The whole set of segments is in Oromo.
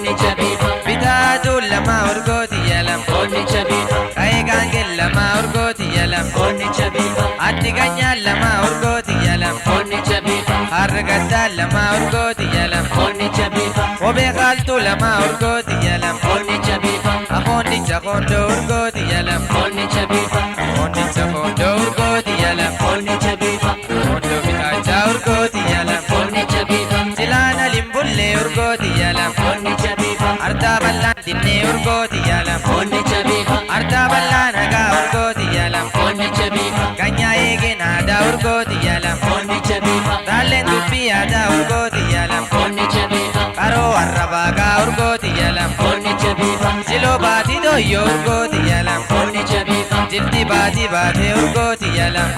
Bitaatu lama urgooti yalam Kaayegaan lama urgooti yalam Addi ganyaa lama urgooti yalam Hargaddaa lama urgooti yalam Obee qaaltuu lama urgooti yalam Afoondicha koondoo urgooti yalam Afoondicha koondoo urgooti yalam Koondoo bitaachaa urgooti yalam Silaana limbullee urgooti yalam Ardaa bal'aan dinnee urgooti yalam Ardaa bal'aan hagaa urgooti yalam Ganyaa eegeen aadaa urgooti yalam Taalleen dubbii aadaa urgooti yalam Qaroo arrabaagaa urgooti yalam Siloo baatii dooyyoo urgooti yalam Jilti baatii baatee urgooti yalam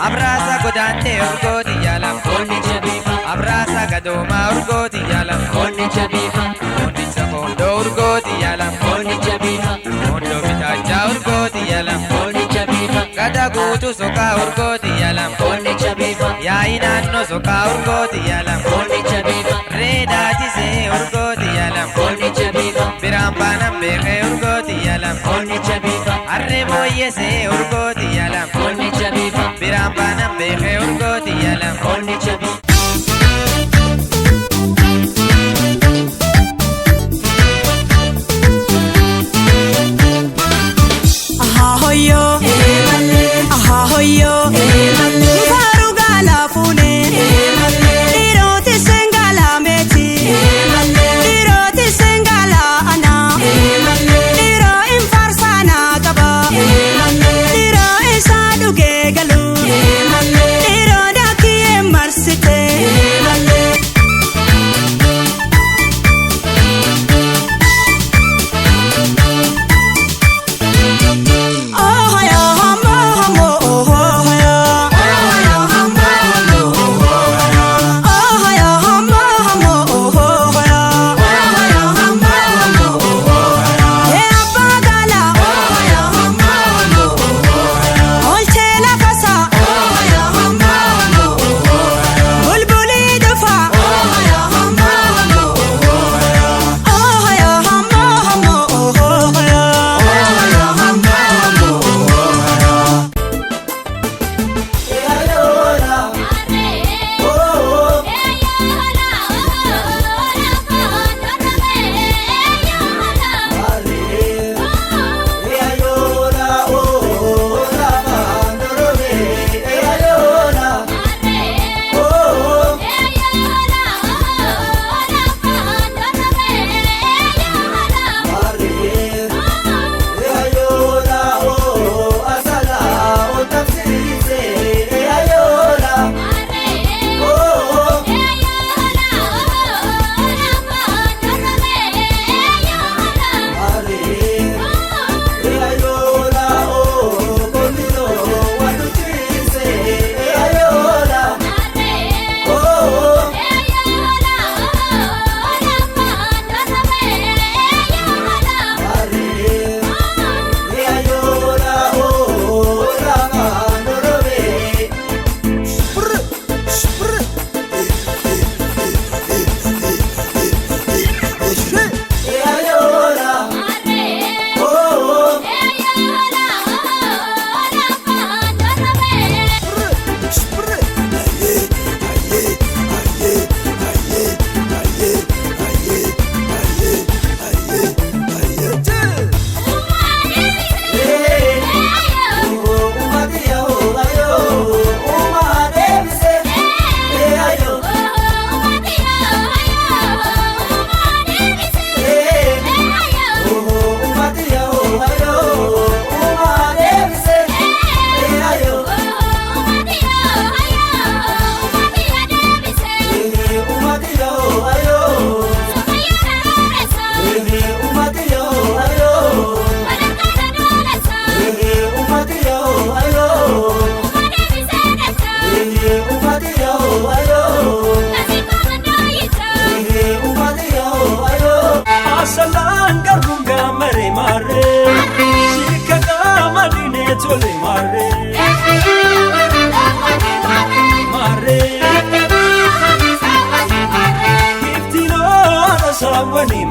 Abraasa godaantee urgooti yalam Abraasa gadoomaa urgooti yalam Koondicha koondoo urgooti yalam Koondoo bitaachaa urgooti yalam Gada guutuu sokaa urgooti yalam Yaa'i naannoo sokaa urgooti yalam Reedaatisee urgooti yalam Biraan baanan beekee urgooti yalam Harree booyyesee urgooti yalam Biraan baanan beekee urgooti yalam Wani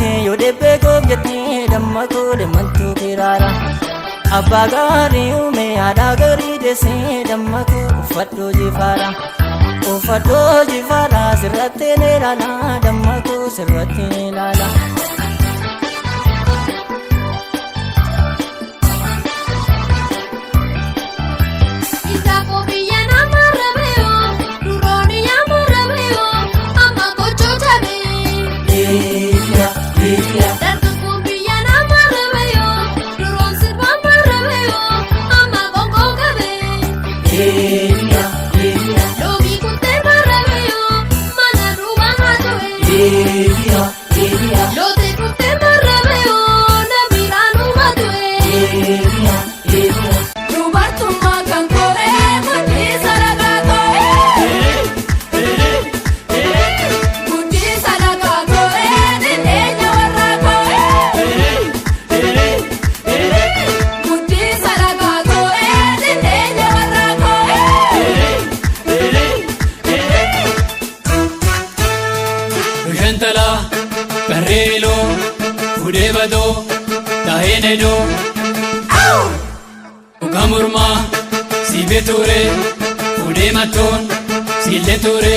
Ati yode go getni damma ko de mantu kirara Abba gari ume ada gari desi damma ko ufaddo jifara sirratte ne lala damma ko sirratte ne lala Carrelo, Udevado, Tahenedo, Ukamurma, Sibeture, Udematon, Sileture,